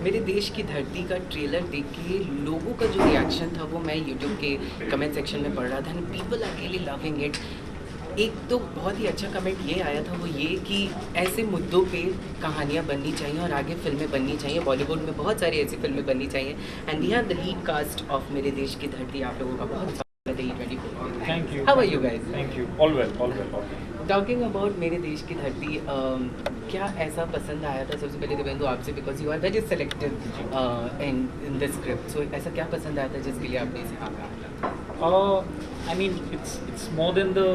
मेरे देश की धरती का ट्रेलर देख के लोगों का जो रिएक्शन था वो मैं यूट्यूब के कमेंट सेक्शन में पढ़ रहा था and people are really loving it. एक तो बहुत ही अच्छा कमेंट ये आया था, वो ये कि ऐसे मुद्दों पे कहानियाँ बननी चाहिए और आगे फिल्में बननी चाहिए। बॉलीवुड में बहुत सारी ऐसी फिल्में बननी चाहिए and we have the lead cast of मेरे देश की धरती। आप लोगों का बहुत स्वागत है E24। Thank you. How are you guys? Thank you. All well, all well, all well. Talking about मेरे देश की धरती, क्या ऐसा पसंद आया था सबसे पहले देवेंदु आपसे, because you are very selective in the script, so ऐसा क्या पसंद आया था जिसके लिए आपने इसे हाँ कहा? I mean, it's more than the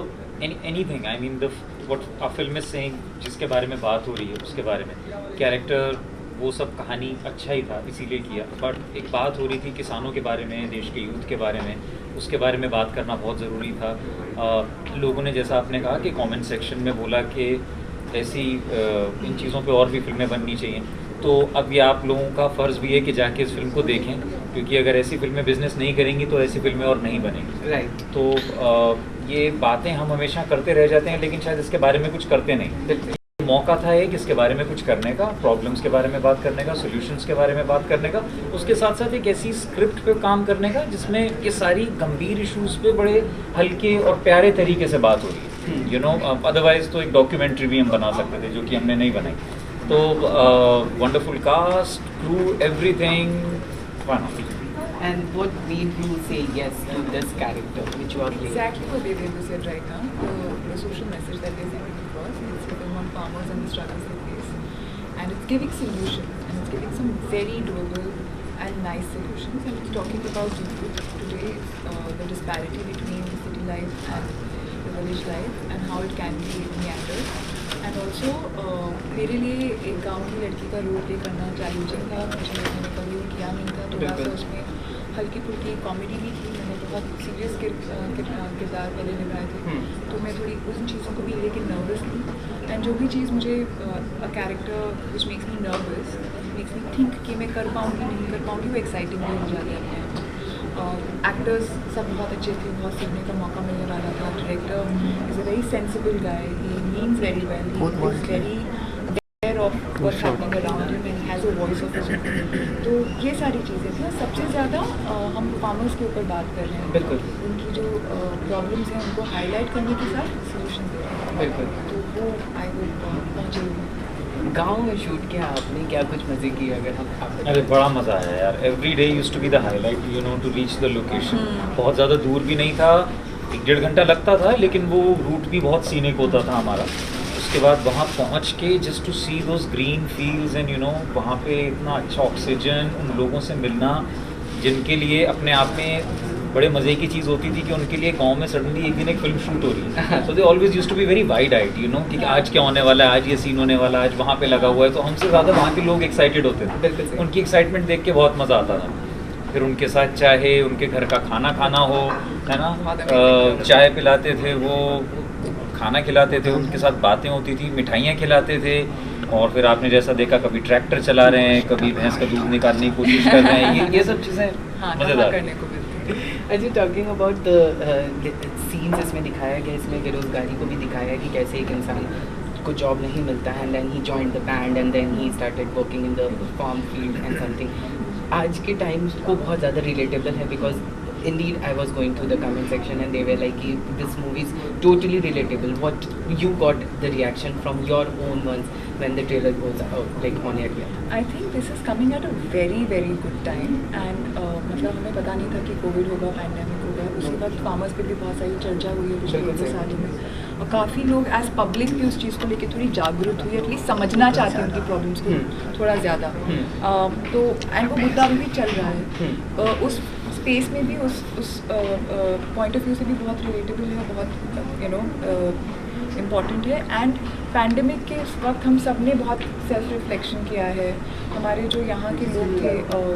anything. I mean, what our film is saying, जिसके बारे में बात हो रही है उसके बारे में कैरेक्टर वो सब कहानी अच्छा ही था इसीलिए किया। बट एक बात हो रही थी किसानों के बारे में, देश के यूथ के बारे में, उसके बारे में बात करना बहुत ज़रूरी था। लोगों ने जैसा आपने कहा कि कमेंट सेक्शन में बोला कि ऐसी इन चीज़ों पे और भी फिल्में बननी चाहिए, तो अब ये आप लोगों का फ़र्ज़ भी है कि जाके इस फिल्म को देखें, क्योंकि अगर ऐसी फिल्में बिज़नेस नहीं करेंगी तो ऐसी फिल्में और नहीं बनेंगी। राइट। तो ये बातें हम हमेशा करते रह जाते हैं, लेकिन शायद इसके बारे में कुछ करते नहीं। मौका था एक इसके बारे में कुछ करने का, प्रॉब्लम्स के बारे में बात करने का, सॉल्यूशंस के बारे में बात करने का, उसके साथ साथ एक ऐसी स्क्रिप्ट पे काम करने का जिसमें ये सारी गंभीर इश्यूज़ पे बड़े हल्के और प्यारे तरीके से बात हो रही है। यू नो, अदरवाइज तो एक डॉक्यूमेंट्री भी हम बना सकते थे, जो कि हमने नहीं बनाई। तो wonderful cast, crew, everything one. And what made you say yes to this character which you are playing? Exactly what Devendra said right now. The social message that they're sending across, it's a film on farmers and the struggles they face, and it's giving solutions, and it's giving some very doable and nice solutions. And it's talking about youth today, the disparity between city life and the village life, and how it can be meandered. And also मेरे लिए एक गाँव की लड़की का role play करना challenging था, मुझे मैंने कभी किया नहीं था। थोड़ा सा उसमें हल्की फुल्की कॉमेडी भी थी, मैंने बहुत सीरियस किरदार पहले निभाए थे, तो मैं थोड़ी उन चीज़ों को भी लेकिन नर्वस थी। एंड जो भी चीज़ मुझे a character which makes me nervous, makes me think कि मैं कर पाऊँगी नहीं कर पाऊँगी, वो एक्साइटिंग भी हो जाती है अपने आप। एक्टर्स सब बहुत अच्छे थे, बहुत सीखने का मौका मिलने वाला था। Director is a very sensible guy, he means very well, he is very aware of what's happening around him and has a voice of his own। तो ये सारी चीज़ें थी। सबसे ज़्यादा हम फार्मर्स के ऊपर बात कर रहे हैं, बिल्कुल। उनकी जो प्रॉब्लम्स हैं उनको हाईलाइट करने के साथ सोल्यूशन दे रहे हैं, बिल्कुल। तो वो आई होप पहुँचे हुए। गाँव में शूट किया आपने, क्या कुछ मज़े किए अगर हम आप अरे बड़ा मज़ा आया यार। Every day used to be the highlight, you know, to reach the location. बहुत ज़्यादा दूर भी नहीं था, 1-1.5 घंटा लगता था, लेकिन वो रूट भी बहुत सीनिक होता था हमारा। उसके बाद वहाँ पहुँच के just to see those green fields and you know, वहाँ पे इतना अच्छा ऑक्सीजन, उन लोगों से मिलना जिनके लिए अपने आप में बड़े मज़े की चीज़ होती थी कि उनके लिए गांव में सडनली एक दिन एक फिल्म शूट हो रही है। So they always used to be very wide eyed, you know, कि आज क्या होने वाला है, आज ये सीन होने वाला है, आज वहाँ पे लगा हुआ है। तो हमसे ज़्यादा वहाँ के लोग एक्साइटेड होते थे, उनकी एक्साइटमेंट देख के बहुत मज़ा आता था। फिर उनके साथ चाहे उनके घर का खाना खाना हो, है ना, चाय पिलाते थे, वो खाना खिलाते थे, उनके साथ बातें होती थी, मिठाइयाँ खिलाते थे। और फिर आपने जैसा देखा, कभी ट्रैक्टर चला रहे हैं, कभी भैंस का दूध निकालने की कोशिश कर रहे हैं, ये सब चीज़ें मज़ेदार करने को मिलती है। अच्छा, टॉकिंग अबाउट द सीन्स इसमें दिखाया गया, इसमें बेरोजगारी को भी दिखाया है कि कैसे एक इंसान को जॉब नहीं मिलता है and then he joined the band and then he started working in the farm field and something. आज के टाइम को बहुत ज़्यादा रिलेटेबल है, because indeed I was going through the comment section and they were like, this movie is totally relatable. What you got the reaction from your own ones when the trailer goes out, like on air? I think this is coming at a very very good time and मतलब हमें पता नहीं था कि Covid होगा, pandemic होगा। उसके बाद फार्मर्स पे भी बहुत सारी चर्चा हुई है पिछले 2 सालों में, और काफ़ी लोग एज पब्लिक भी उस चीज़ को लेके थोड़ी जागरूक हुई, एटलीस्ट समझना चाहते हैं उनकी प्रॉब्लम्स को थोड़ा ज़्यादा। तो एंड वो मुद्दा अभी भी चल रहा है, उस स्पेस में भी उस पॉइंट ऑफ व्यू से भी बहुत रिलेटेबल है, बहुत यू नो इम्पॉर्टेंट है। एंड पैंडेमिक के इस वक्त हम सब ने बहुत सेल्फ रिफ्लेक्शन किया है। हमारे जो यहाँ के लोग थे,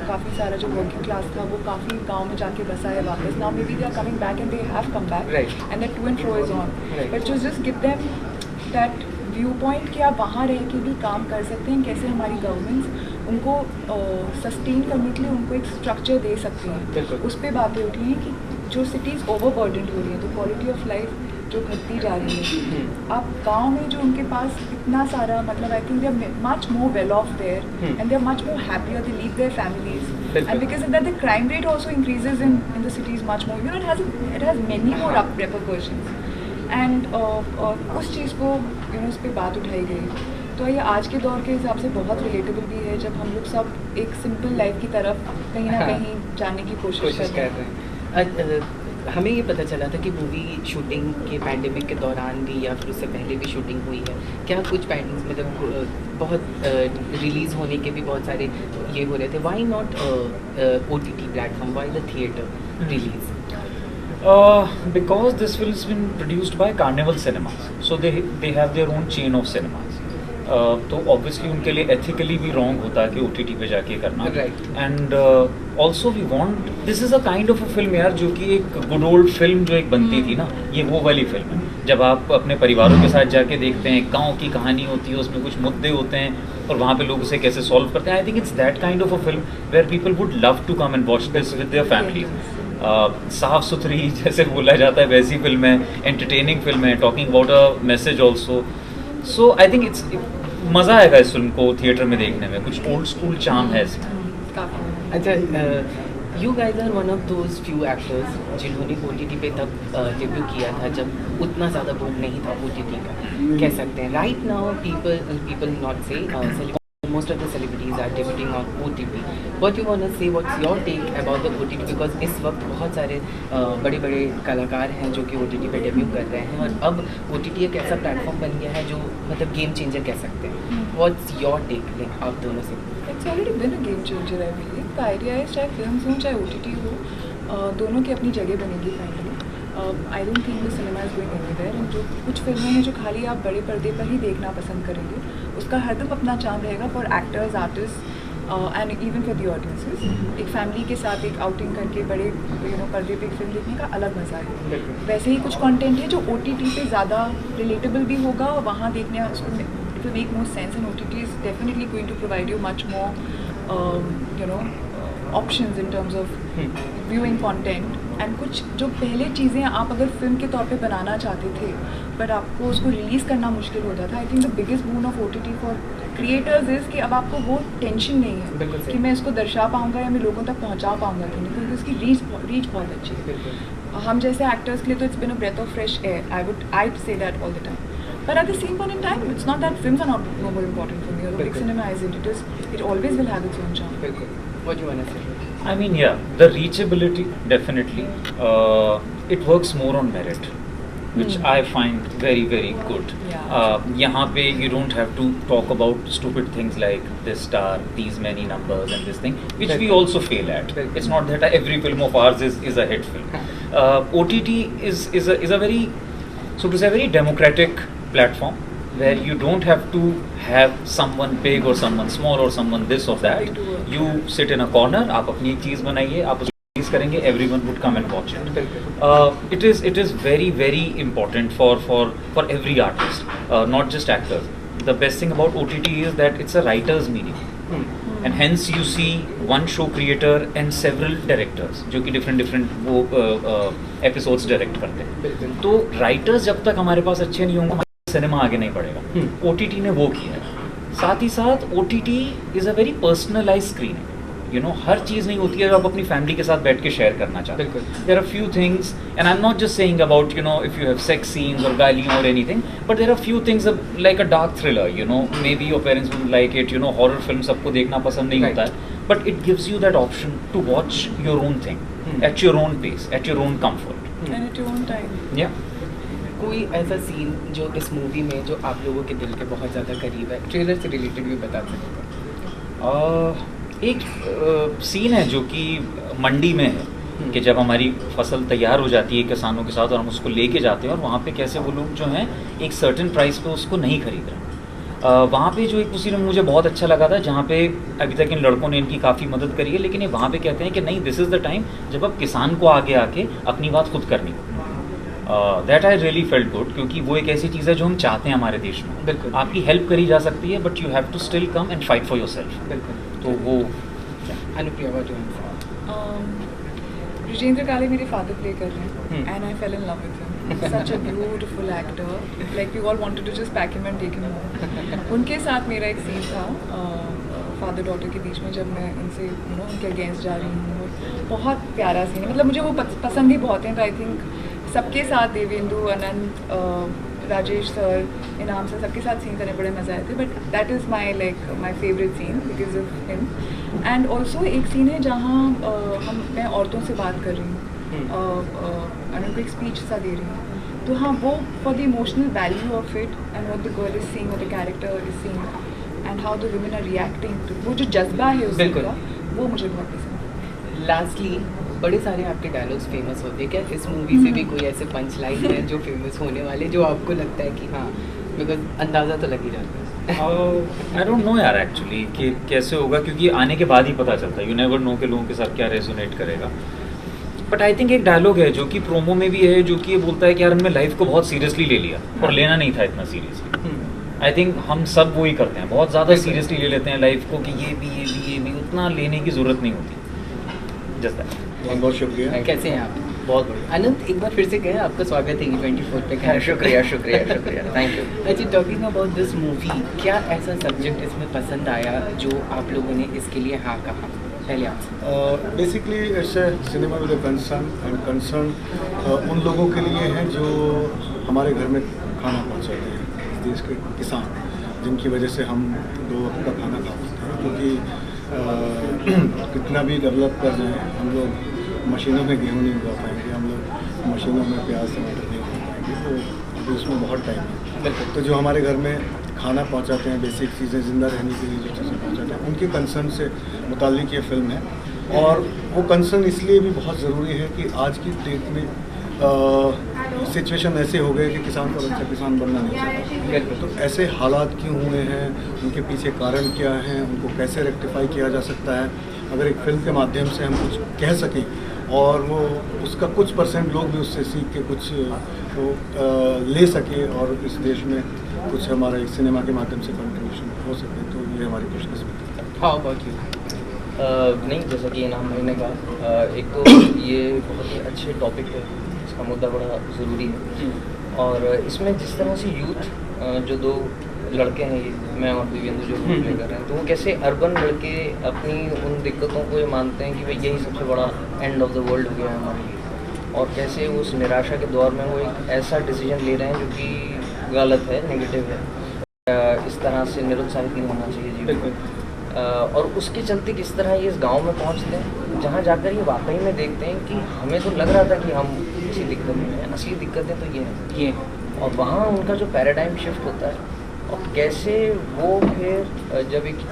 काफ़ी सारा जो वर्किंग क्लास था, वो काफ़ी गांव में जाके बसा है वापस। Now may be they are coming back and they have come back and that to and fro is on, but जो just give them that view point कि आप वहाँ रह के भी काम कर सकते हैं, कैसे हमारी गवर्नमेंट्स उनको सस्टेन करने के लिए उनको एक स्ट्रक्चर दे सकते हैं। उस पर बातें उठी हैं कि जो सिटीज़ ओवरबर्डनड हो रही हैं, तो क्वालिटी ऑफ लाइफ जो घटती जा रही है। अब गांव में जो उनके पास इतना सारा मतलब I think they are much more well off there and they are much more happier, they live their families and because of that the crime rate also increases in the cities much more, you know it has many more repercussions and उस चीज़ को you know उस पर बात उठाई गई। तो ये आज के दौर के हिसाब से बहुत रिलेटेबल भी है जब हम लोग सब एक सिंपल लाइफ की तरफ कहीं ना कहीं जाने की कोशिश कर रहे हैं। हमें ये पता चला था कि मूवी शूटिंग के पैंडेमिक के दौरान भी या फिर उससे पहले भी शूटिंग हुई है। क्या कुछ पैंडिंग्स मतलब बहुत रिलीज़ होने के भी बहुत सारे ये हो रहे थे, why not OTT platform, why the theatre release? Because this film has been produced by Carnival Cinemas, so they have their own chain of cinemas. तो ऑब्वियसली उनके लिए एथिकली भी रॉन्ग होता है कि OTT पे जाके करना। And also we want, this is a kind of a film यार, जो कि एक गुड ओल्ड फिल्म जो एक बनती थी ना, ये वो वाली फिल्म है जब आप अपने परिवारों के साथ जाके देखते हैं, गाँव की कहानी होती है, उसमें कुछ मुद्दे होते हैं और वहाँ पे लोग उसे कैसे सॉल्व करते हैं। I think it's that kind of a film where people would love to come and watch this with their families. साफ़ सुथरी जैसे बोला जाता है वैसी फिल्म है, एंटरटेनिंग फिल्म है, talking about a message also. So I think it's मज़ा आएगा इस फिल्म को थिएटर में देखने में, कुछ ओल्ड स्कूल चार्म है इसमें। अच्छा, you guys are one of those few actors जिन्होंने OTT पे तब डेब्यू किया था जब उतना ज़्यादा बूम नहीं था OTT का, कह सकते हैं। राइट नाउ पीपल नॉट से most of the celebrities are debuting on OTT. What you want to say, what's your take about the OTT? Because इस वक्त बहुत सारे बड़े बड़े कलाकार हैं जो कि OTT पे डेब्यू कर रहे हैं और अब OTT एक ऐसा प्लेटफॉर्म बन गया है जो मतलब गेम चेंजर कह सकते हैं। What's your take आप दोनों से? It's already been a game changer, I believe. The idea है चाहे फिल्म हो चाहे OTT हो, दोनों की अपनी जगह बनेगी finally. I don't think the cinema is going anywhere and जो कुछ फिल्में हैं जो खाली आप बड़े पर्दे पर ही देखना पसंद करेंगे, उसका हरदम अपना चार्म रहेगा for actors, artist and even for the audiences. एक फैमिली के साथ एक आउटिंग करके बड़े यू नो पर्दे पे एक फिल्म देखने का अलग मज़ा है। वैसे ही कुछ कंटेंट है जो OTT पे ज़्यादा रिलेटेबल भी होगा और वहाँ देखने उसको it will make more sense and OTT is definitely going to provide you much more you know options in terms of viewing content and कुछ जो पहले चीज़ें आप अगर फिल्म के तौर पे बनाना चाहते थे बट आपको उसको रिलीज़ करना मुश्किल होता था। I think the biggest boon of OTT for creators is कि अब आपको वो टेंशन नहीं है कि मैं इसको दर्शा पाऊँगा या मैं लोगों तक पहुँचा पाऊँगा कि नहीं, क्योंकि उसकी रीच बहुत अच्छी है। हम जैसे एक्टर्स के लिए तो it's been a breath of fresh air, I'd say that all the time. But at the same point in time, it's not that films are not no more important for me or big cinema is it always will have its own charm. What do you want to say? I mean, yeah, the reachability definitely. It works more on merit, which I find very, very good. यहाँ पे you don't have to talk about stupid things like this star, these many numbers and this thing, which we also fail at. It's not that every film of ours is a hit film. OTT is a very, so to say, very democratic platform where you don't have to have someone big or someone small or someone this or that. You sit in a corner, आप अपनी एक चीज़ बनाइए, आप उसको release करेंगे, everyone would come and watch it. It is very, very important for every artist, not just actors. The best thing about OTT is that it's a writer's medium. And hence you see one show creator and several directors जो कि different वो episodes direct करते हैं। तो writers जब तक हमारे पास अच्छे नहीं होंगे सिनेमा आगे नहीं बढ़ेगा। OTT ने वो किया है। साथ ही साथ OTT is a very personalise screen, you know, हर चीज़ नहीं होती है जो आप अपनी फैमिली के साथ बैठ के शेयर करना चाहते हैं। There are few things and I am not just saying about you know if you have sex scenes और गालियाँ और anything, but there are few things like a dark thriller, you know, maybe your parents would like it, you know, horror film सबको देखना पसंद नहीं होता है, but it gives you that option to watch your own thing at your own pace, eight your own comfort and eight your own time. या कोई ऐसा scene जो इस मूवी में जो आप लोगों के दिल के बहुत ज़्यादा करीब है, ट्रेलर से रिलेटेड भी बता सकते हैं? एक सीन है जो कि मंडी में है कि जब हमारी फसल तैयार हो जाती है किसानों के साथ और हम उसको लेके जाते हैं और वहाँ पे कैसे वो लोग जो हैं एक सर्टेन प्राइस पे उसको नहीं खरीद रहे। वहाँ पे जो एक उसी में मुझे बहुत अच्छा लगा था, जहाँ पे अभी तक इन लड़कों ने इनकी काफ़ी मदद करी है, लेकिन ये वहाँ पे कहते हैं कि नहीं, दिस इज़ द टाइम जब अब किसान को आगे आके अपनी बात खुद करनी हो। That I really felt good, क्योंकि वो एक ऐसी चीज़ है जो हम चाहते हैं हमारे देश में। बिल्कुल, आपकी हेल्प करी जा सकती है, but you have to still come and fight for your self. बिल्कुल। तो वो अनुप्रिया, Rajendra Kale मेरे father play कर रहे हैं and I fell in love with him. Such a beautiful actor. Like we all wanted to just pack him and take him home. उनके साथ मेरा एक सीन था फादर डॉटर के बीच में, जब मैं उनसे उनके अगेंस्ट जा रही हूँ, और बहुत प्यारा सीन है. मतलब मुझे वो पसंद भी बहुत है. तो आई थिंक सबके साथ देवेंदु, अनंत, राजेश सर, इनाम सर, सबके साथ सीन करने बड़े मज़े आए थे. But that is my my favourite scene because of him. And also एक सीन है जहाँ मैं औरतों से बात कर रही हूँ, उनको एक स्पीच सा दे रही हूँ. तो हाँ, वो for the emotional value of it and what the girl is seeing, what the character is seeing and how the women are reacting to, वो जो जज्बा है उसका, वो मुझे बहुत पसंद है. लास्टली, बड़े सारे आपके डायलॉग्स फेमस होते हैं. क्या इस मूवी से भी कोई ऐसे पंच लाइन है जो फेमस होने वाले, जो आपको लगता है कि हाँ, बिकॉज अंदाज़ा तो लग ही जाता है? आई डोंट नो यार एक्चुअली कि कैसे होगा, क्योंकि आने के बाद ही पता चलता है. यू नेवर नो के लोगों के साथ क्या रेजोनेट करेगा. बट आई थिंक एक डायलॉग है जो कि प्रोमो में भी है, जो कि ये बोलता है कि यार हमने लाइफ को बहुत सीरियसली ले लिया और लेना नहीं था इतना सीरियसली. आई थिंक हम सब वो ही करते हैं, बहुत ज़्यादा सीरियसली ले लेते हैं लाइफ को कि ये भी उतना लेने की ज़रूरत नहीं होती. Just that. बहुत शुक्रिया. कैसे हैं आप? बहुत बढ़िया. अनंत, एक बार फिर से कहें, आपका स्वागत है E24 पे. शुक्रिया थैंक यू. अच्छा, टॉकिंग अबाउट दिस मूवी, क्या ऐसा सब्जेक्ट इसमें पसंद आया जो आप लोगों ने इसके लिए हाँ कहा? पहले आपसे. Basically it's a cinema with a concern उन लोगों के लिए है जो हमारे घर में खाना पहुंचाते हैं, इस देश के किसान, जिनकी वजह से हम 2 वक्त का खाना खा सकते हैं. क्योंकि कितना भी डेवलप कर जाएँ हम लोग, मशीनों में गेहूँ नहीं उगा पाएंगे, हम लोग मशीनों में प्याज टमाटर नहीं उगा पाएंगे. तो अभी उसमें बहुत टाइम है. बिल्कुल. तो जो हमारे घर में खाना पहुंचाते हैं, बेसिक चीज़ें, ज़िंदा रहने के लिए जो चीज़ें पहुंचाते हैं, उनके कंसर्न से मुताल्लिक ये फिल्म है. और वो कंसर्न इसलिए भी बहुत ज़रूरी है कि आज की डेट में सिचुएशन ऐसे हो गए कि किसान का बच्चा किसान बनना नहीं चाहता. तो ऐसे हालात क्यों हुए हैं, उनके पीछे कारण क्या हैं, उनको कैसे रेक्टिफाई किया जा सकता है. अगर एक फिल्म के माध्यम से हम कुछ कह सकें और वो उसका कुछ % लोग भी उससे सीख के कुछ वो ले सके और इस देश में कुछ हमारा एक सिनेमा के माध्यम से कंट्रीब्यूशन हो सके, तो ये हमारी खुशकिस्मती है. How about you? नहीं, जैसा कि इनाम भाई ने कहा, एक तो ये बहुत ही अच्छे टॉपिक है, इसका मुद्दा बड़ा ज़रूरी है. और इसमें जिस तरह से यूथ जो 2 लड़के हैं, ये मैं और दिव्येंदु जो प्ले कर रहे हैं, तो वो कैसे अर्बन लड़के अपनी उन दिक्कतों को ये मानते हैं कि भाई यही सबसे बड़ा एंड ऑफ द वर्ल्ड हो गया है हमारे लिए, और कैसे उस निराशा के दौर में वो एक ऐसा डिसीजन ले रहे हैं जो कि गलत है, नेगेटिव है. इस तरह से निरुत्साहित नहीं होना चाहिए जीवन. और उसके चलते किस तरह ये इस गांव में पहुंचते हैं, जहां जाकर ये वाकई में देखते हैं कि हमें तो लग रहा था कि हम किसी दिक्कत में हैं, असली दिक्कतें तो ये हैं. ये और वहाँ उनका जो पैराडाइम शिफ्ट होता है, और कैसे वो फिर जब एक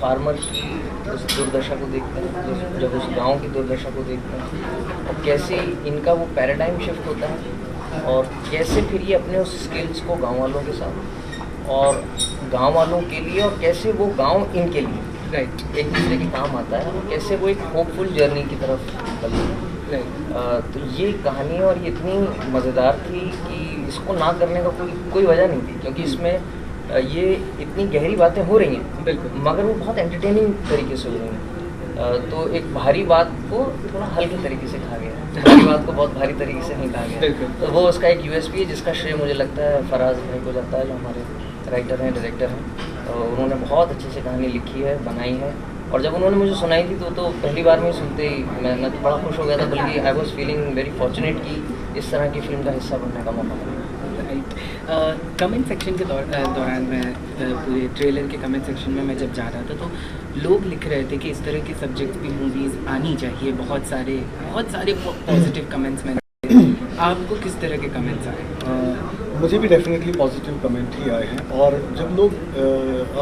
फार्मर की उस दुर्दशा को देखते हैं, जब उस गांव की दुर्दशा को देखते हैं, और कैसे इनका वो पैराडाइम शिफ्ट होता है, और कैसे फिर ये अपने उस स्किल्स को गांव वालों के साथ और गांव वालों के लिए, और कैसे वो गांव इनके लिए राइट एक दूसरे के काम आता है, और कैसे वो एक होपफुल जर्नी की तरफ निकलते हैं. तो ये कहानी और ये इतनी मज़ेदार थी कि इसको ना करने का कोई वजह नहीं थी, क्योंकि इसमें ये इतनी गहरी बातें हो रही हैं, बिल्कुल, मगर वो बहुत एंटरटेनिंग तरीके से हो रही हैं. तो एक भारी बात को थोड़ा हल्के तरीके से कहा गया, भारी बात को बहुत भारी तरीके से नहीं कहा गया. तो वो उसका एक USP है, जिसका श्रेय मुझे लगता है फराज भाई को जाता है, जो हमारे राइटर हैं, डायरेक्टर हैं. तो उन्होंने बहुत अच्छे से कहानी लिखी है, बनाई है. और जब उन्होंने मुझे सुनाई थी तो पहली बार में सुनते ही मैं तो बड़ा खुश हो गया था, बल्कि I was feeling very fortunate कि इस तरह की फिल्म का हिस्सा बनने का मौका मिला. कमेंट सेक्शन के दौरान मैं पूरे ट्रेलर के कमेंट सेक्शन में मैं जब जा रहा था, तो लोग लिख रहे थे कि इस तरह के सब्जेक्ट भी मूवीज़ आनी चाहिए. बहुत सारे पॉजिटिव कमेंट्स में. आपको किस तरह के कमेंट्स आए? मुझे भी डेफिनेटली पॉजिटिव कमेंट ही आए हैं. और जब लोग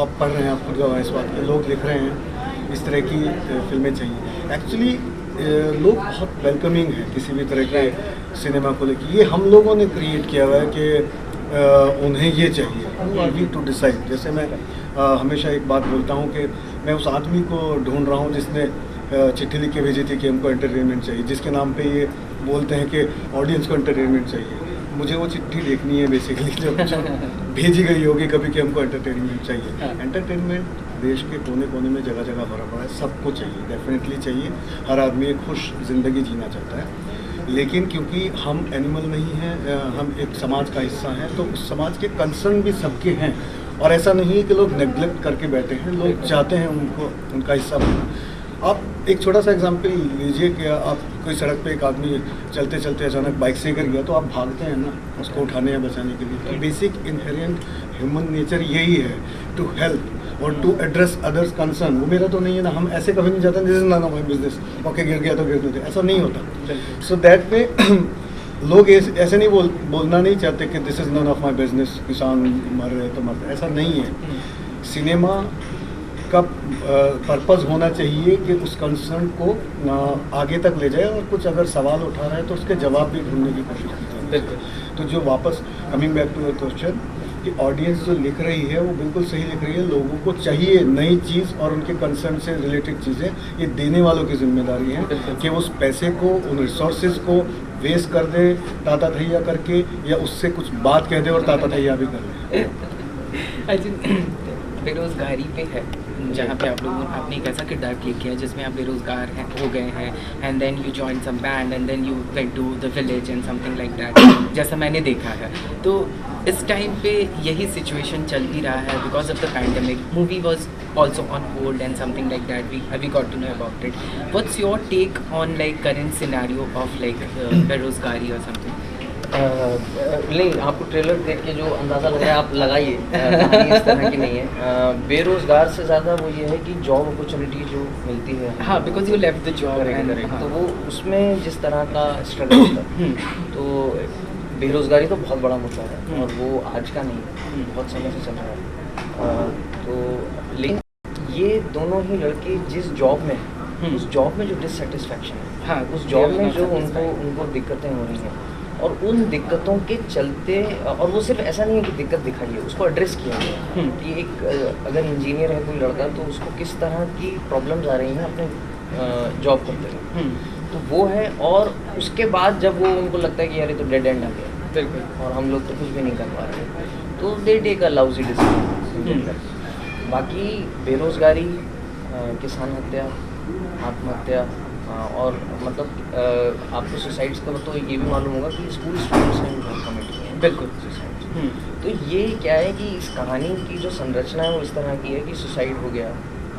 आप पढ़ रहे हैं, आप खुद गवाह इस बात के, लोग लिख रहे हैं इस तरह की फिल्में चाहिए. एक्चुअली लोग बहुत वेलकमिंग हैं किसी भी तरह के सिनेमा को लेकर. ये हम लोगों ने क्रिएट किया हुआ है कि उन्हें ये चाहिए. Who are we to decide. जैसे मैं हमेशा एक बात बोलता हूँ कि मैं उस आदमी को ढूंढ रहा हूँ जिसने चिट्ठी लिख के भेजी थी कि हमको एंटरटेनमेंट चाहिए, जिसके नाम पे ये बोलते हैं कि ऑडियंस को एंटरटेनमेंट चाहिए. मुझे वो चिट्ठी देखनी है बेसिकली, जो भेजी गई होगी कभी कि हमको एंटरटेनमेंट चाहिए। हाँ। एंटरटेनमेंट देश के कोने कोने में जगह जगह भरा पड़ा है, सबको चाहिए, डेफिनेटली चाहिए। हर आदमी एक खुश ज़िंदगी जीना चाहता है, लेकिन क्योंकि हम एनिमल नहीं हैं, हम एक समाज का हिस्सा हैं, तो उस समाज के कंसर्न भी सबके हैं। और ऐसा नहीं है कि लोग नेग्लेक्ट करके बैठे हैं, लोग चाहते हैं उनको उनका हिस्सा बनना। आप एक छोटा सा एग्जांपल लीजिए कि आप कोई सड़क पे एक आदमी चलते चलते अचानक बाइक से गिर गया, तो आप भागते हैं ना उसको उठाने या बचाने के लिए। तो बेसिक इनहेरेंट ह्यूमन नेचर यही है, टू हेल्प और टू एड्रेस अदर्स कंसर्न। वो मेरा तो नहीं है ना, हम ऐसे कभी नहीं चाहते this is not my business, okay गिर गया तो गिरने दे, ऐसा नहीं होता। सो दैट में लोग ऐसे नहीं बोलना नहीं चाहते कि this is none of my business, किसान मर रहे तो मर रहे, ऐसा नहीं है। सिनेमा का पर्पज़ होना चाहिए कि उस कंसर्न को आगे तक ले जाए, और कुछ अगर सवाल उठा रहा है तो उसके जवाब भी ढूंढने की कोशिश की जाए। तो जो वापस coming back to the question कि ऑडियंस जो लिख रही है वो बिल्कुल सही लिख रही है। लोगों को चाहिए नई चीज़ और उनके कंसर्न से रिलेटेड चीज़ें, ये देने वालों की जिम्मेदारी है कि उस पैसे को, उन रिसोर्सेज को वेस्ट कर दे ताता थैया करके, या उससे कुछ बात कह दे और ताता थैया भी कर दे। बेरोजगारी पे है, जहाँ पे आप लोगों आपने एक ऐसा किरदार प्ले किया है जिसमें आप बेरोजगार हैं, हो गए हैं, and then you join some band and then you went to the village and something like that, जैसा मैंने देखा है। तो इस टाइम पे यही सिचुएशन चल भी रहा है because of the pandemic. Movie was also on hold and something like that, we got to know about it. What's your take on like current scenario of like बेरोजगारी और समथिंग? नहीं, आपको ट्रेलर देख के जो अंदाज़ा लग रहा है आप लगाइए, कहानी इस तरह की नहीं है। बेरोज़गार से ज़्यादा वो ये है कि जॉब अपॉर्चुनिटी जो मिलती है, हाँ, because you left the job, तो वो उसमें जिस तरह का स्ट्रगल होता है, तो बेरोज़गारी तो बहुत बड़ा मुद्दा है और वो आज का नहीं है, बहुत समय से चल रहा है। तो लेकिन ये दोनों ही लड़के जिस जॉब में हैं, उस जॉब में जो डिससेटिस्फैक्शन है, हाँ, उस जॉब में जो उनको दिक्कतें हो रही हैं, और उन दिक्कतों के चलते, और वो सिर्फ ऐसा नहीं है कि दिक्कत दिखाई है, उसको एड्रेस किया गया कि एक अगर इंजीनियर है कोई लड़का, तो उसको किस तरह की प्रॉब्लम्स आ रही हैं अपने जॉब करते हुए, तो वो है। और उसके बाद जब वो उनको लगता है कि यार ये तो डेड एंड आ गया, बिल्कुल, और हम लोग तो कुछ भी नहीं कर पा रहे, तो they take a lousy decision. बाकी बेरोज़गारी, किसान हत्या, आत्महत्या, और मतलब आपको सुसाइड्स का तो ये भी मालूम होगा कि स्कूल स्टूडेंट्स ने भी बहुत कमिट किए हैं, बिल्कुल सुसाइड। तो ये क्या है कि इस कहानी की जो संरचना है वो इस तरह की है कि सुसाइड हो गया,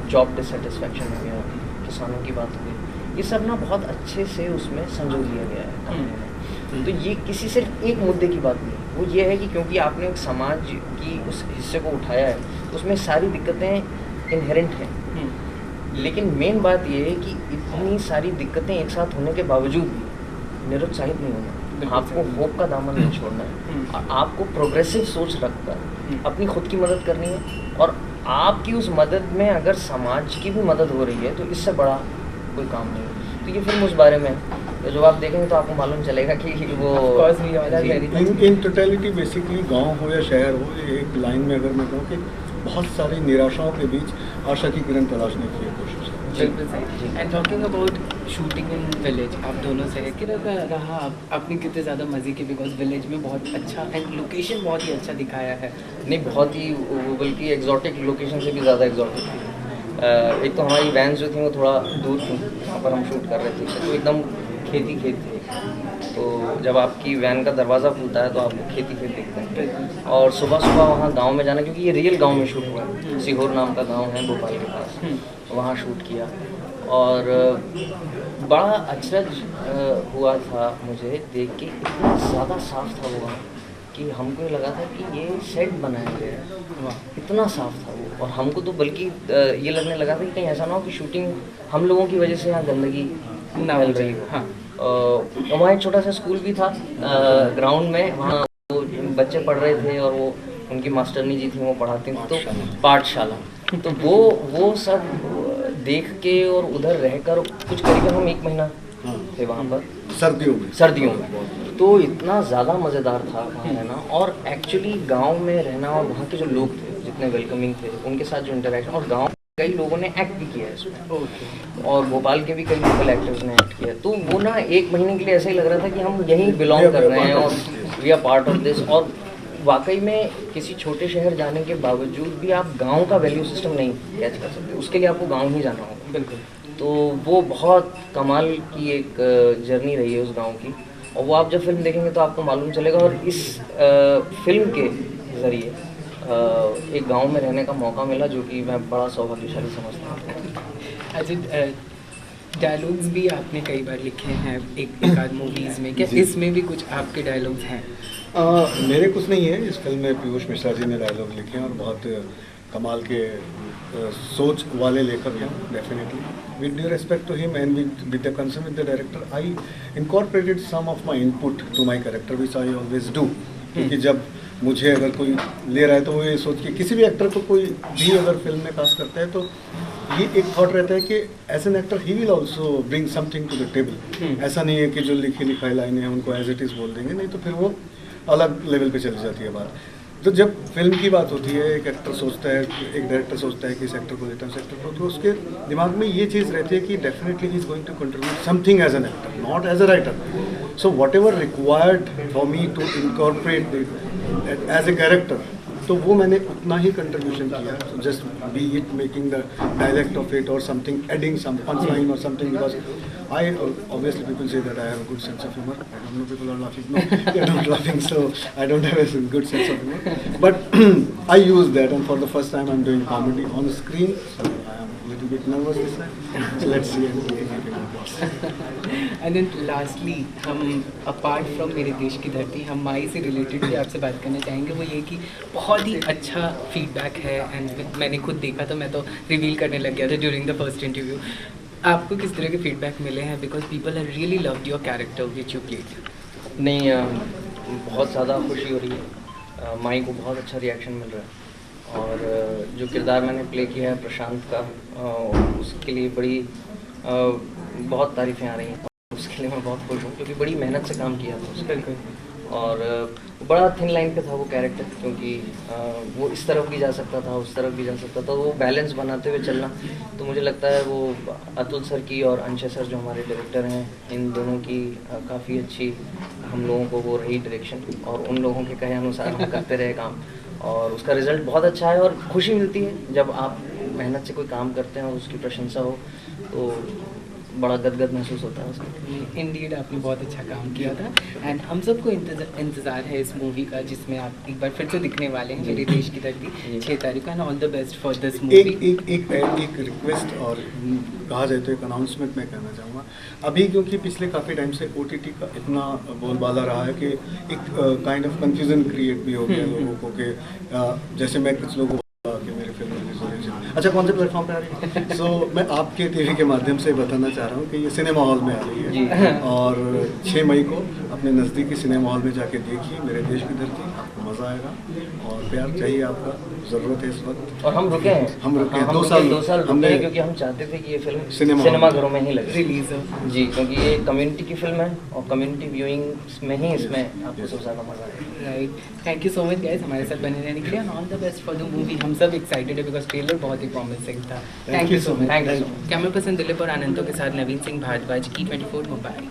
जॉब डिससेटिस्फैक्शन हो गया, किसानों की बात हो गई, ये सब ना बहुत अच्छे से उसमें संजो दिया गया है कहानी में। तो ये किसी सिर्फ एक मुद्दे की बात नहीं, वो ये है कि क्योंकि आपने एक समाज की उस हिस्से को उठाया है, उसमें सारी दिक्कतें इनहेरेंट हैं, लेकिन मेन बात ये है कि इतनी सारी दिक्कतें एक साथ होने के बावजूद भी निरुत्साहित नहीं होना, आपको होप का दामन नहीं छोड़ना है, और आपको प्रोग्रेसिव सोच रखकर अपनी खुद की मदद करनी है, और आपकी उस मदद में अगर समाज की भी मदद हो रही है तो इससे बड़ा कोई काम नहीं है। तो ये फिल्म उस बारे में, तो जब आप देखेंगे तो आपको मालूम चलेगा कि वो इन टोटलिटी बेसिकली गांव हो या शहर हो, एक लाइन में अगर मैं कहूँ कि बहुत सारी निराशाओं के बीच आशा की किरण तलाशने की कोशिश है। बिल्कुल सही। And talking about shooting in village, आप दोनों से है कि रहा आपने कितने ज़्यादा मज़े की, बिकॉज विलेज में बहुत अच्छा एंड लोकेशन बहुत ही अच्छा दिखाया है। नहीं, बहुत ही, बल्कि एग्जॉटिक लोकेशन से भी ज़्यादा एग्जॉटिक थी। एक तो हमारी वैन जो थी वो थोड़ा दूर थी, जहाँ पर हम शूट कर रहे थे, तो एकदम खेती खेत थे, तो जब आपकी वैन का दरवाज़ा खुलता है तो आपको खेती खेत दिखते हैं। और सुबह सुबह वहाँ गांव में जाना, क्योंकि ये रियल गांव में शूट हुआ है, सीहोर नाम का गांव है भोपाल के पास, वहाँ शूट किया, और बड़ा अचरज हुआ था मुझे देख के, इतना ज़्यादा साफ़ था वो वहाँ कि हमको ये लगा था कि ये सेट बनाया गया है, इतना साफ़ था वो। और हमको तो बल्कि ये लगने लगा था कि कहीं ऐसा ना हो कि शूटिंग हम लोगों की वजह से यहाँ गंदगी ना फैल रही हो। हाँ, वहाँ एक छोटा सा स्कूल भी था ग्राउंड में, वहाँ वो बच्चे पढ़ रहे थे और वो उनकी मास्टरनी जी थी वो पढ़ाती थी, तो पाठशाला, तो वो सब देख के और उधर रहकर कुछ करीबन हम 1 महीना थे वहाँ पर, सर्दियों में, तो इतना ज़्यादा मज़ेदार था वहाँ रहना, और एक्चुअली गांव में रहना, और वहाँ के जो लोग थे जितने वेलकमिंग थे, उनके साथ जो इंटरेक्शन, और गांव कई लोगों ने एक्ट भी किया है इसमें, और भोपाल के भी कई लोकल एक्टर्स ने एक्ट किया, तो वो ना 1 महीने के लिए ऐसा ही लग रहा था कि हम यहीं बिलोंग कर रहे हैं और we are part of this. और वाकई में किसी छोटे शहर जाने के बावजूद भी आप गांव का वैल्यू सिस्टम नहीं कैच कर सकते, उसके लिए आपको गांव ही जाना होगा। बिल्कुल। तो वो बहुत कमाल की एक जर्नी रही है उस गांव की, और वो आप जब फिल्म देखेंगे तो आपको मालूम चलेगा। और इस फिल्म के ज़रिए एक गांव में रहने का मौका मिला, जो कि मैं बड़ा सौभाग्यशाली समझता हूँ। अच्छा, डायलॉग्स भी आपने कई बार लिखे हैं एक आध मूवीज़ में, क्या जी। इसमें भी कुछ आपके डायलॉग्स हैं? मेरे कुछ नहीं है, इस फिल्म में पीयूष मिश्रा जी ने डायलॉग लिखे हैं और बहुत कमाल के सोच वाले लेखक हैं definitely. With due respect to him and with the concern with the director, I incorporated some of my input to my character which I always do. क्योंकि जब मुझे अगर कोई ले रहा है तो वो ये सोच के, किसी भी एक्टर को कोई भी अगर फिल्म में कास्ट करता है तो ये एक थॉट रहता है कि as an actor he will also bring something to the table. ऐसा नहीं है कि जो लिखी लिखाई लाइनें हैं उनको एज इट इज़ बोल देंगे, नहीं तो फिर वो अलग लेवल पे चली जाती है बात। तो जब फिल्म की बात होती है, एक एक्टर सोचता है, एक डायरेक्टर सोचता है कि इस एक्टर को लेता है, उस एक्टर को, तो उसके दिमाग में ये चीज़ रहती है कि definitely he is going to contribute something as an actor, not as a writer. So whatever required for me to incorporate as a character, तो वो मैंने उतना ही कंट्रीब्यूशन किया। Just be it making the dialect of it और something, adding some punch line और something, because I obviously people say that I have a good sense of humor. I don't know, people are laughing. No, they're not laughing, so I don't have a good sense of humor. But I use that, and for the first time I'm doing comedy on screen, so I am a little bit nervous this time. So let's see and make it work. And then lastly, हम apart from मेरे देश की धरती, हम माई से related भी आपसे बात करना चाहेंगे। वो ये कि बहुत ही अच्छा फीडबैक है, एंड मैंने खुद देखा तो मैं तो रिवील करने लग गया था ड्यूरिंग द फर्स्ट इंटरव्यू। आपको किस तरह के फीडबैक मिले हैं? Because people have really loved your character which you played. नहीं, बहुत ज़्यादा खुशी हो रही है, माई को बहुत अच्छा रिएक्शन मिल रहा है, और जो किरदार मैंने प्ले किया है प्रशांत का, उसके लिए बड़ी बहुत तारीफ़ें आ रही हैं, उसके लिए मैं बहुत खुश हूँ, क्योंकि बड़ी मेहनत से काम किया था उसमें। और बड़ा थिन लाइन पे था वो कैरेक्टर, क्योंकि वो इस तरफ भी जा सकता था, उस तरफ भी जा सकता था, वो बैलेंस बनाते हुए चलना। तो मुझे लगता है वो अतुल सर की और अंशय सर जो हमारे डायरेक्टर हैं, इन दोनों की काफ़ी अच्छी हम लोगों को वो रही डायरेक्शन, और उन लोगों के कहे अनुसार हम करते रहे काम, और उसका रिज़ल्ट बहुत अच्छा है। और खुशी मिलती है जब आप मेहनत से कोई काम करते हैं और उसकी प्रशंसा हो, तो बड़ा गदगद महसूस होता है उसमें। इंडीड आपने बहुत अच्छा काम किया था, एंड हम सबको इंतज़ार है इस मूवी का, जिसमें आप एक बार फिर से दिखने वाले हैं, मेरे देश की धरती, 6 तारीख को। And all the best for this movie. एक रिक्वेस्ट और कहा जाए तो एक अनाउंसमेंट मैं कहना चाहूँगा। अभी क्योंकि पिछले काफ़ी टाइम से OTT का इतना बोलबाला रहा है कि एक काइंड ऑफ कंफ्यूजन क्रिएट भी हो गया लोगों को, कि जैसे मैं कुछ लोगों कि मेरी फिल्म रिलीज हो रही है, अच्छा कौन से प्लेटफॉर्म पे आ रही है। सो मैं आपके टीवी के माध्यम से बताना चाह रहा हूँ कि ये सिनेमा हॉल में आ रही है, और 6 मई को अपने नज़दीकी सिनेमा हॉल में जाके देखिए मेरे देश की धरती, आपको मज़ा आएगा, और प्यार चाहिए आपका, ज़रूरत है इस वक्त। और हम रुके हैं, हम रुके हैं, 2 साल रुके हमने, हैं, क्योंकि हम चाहते थे कि ये फिल्म सिनेमा सिनेमाघरों में ही लगे रिलीज हो जी, क्योंकि ये कम्युनिटी की फिल्म है, और कम्युनिटी व्यूइंग में ही इसमें आपको सबसे ज़्यादा मज़ा आएगा। Right. Thank you so much guys हमारे साथ बने रहने के लिए, and all the best for the movie. हम सब एक्साइटेड है बिकॉज ट्रेलर बहुत ही प्रॉमिसिंग था। Thank you so much. Thank you. Camera person Dilip और आनंदों के साथ नवीन सिंह भारद्वाज, E24 मुंबई।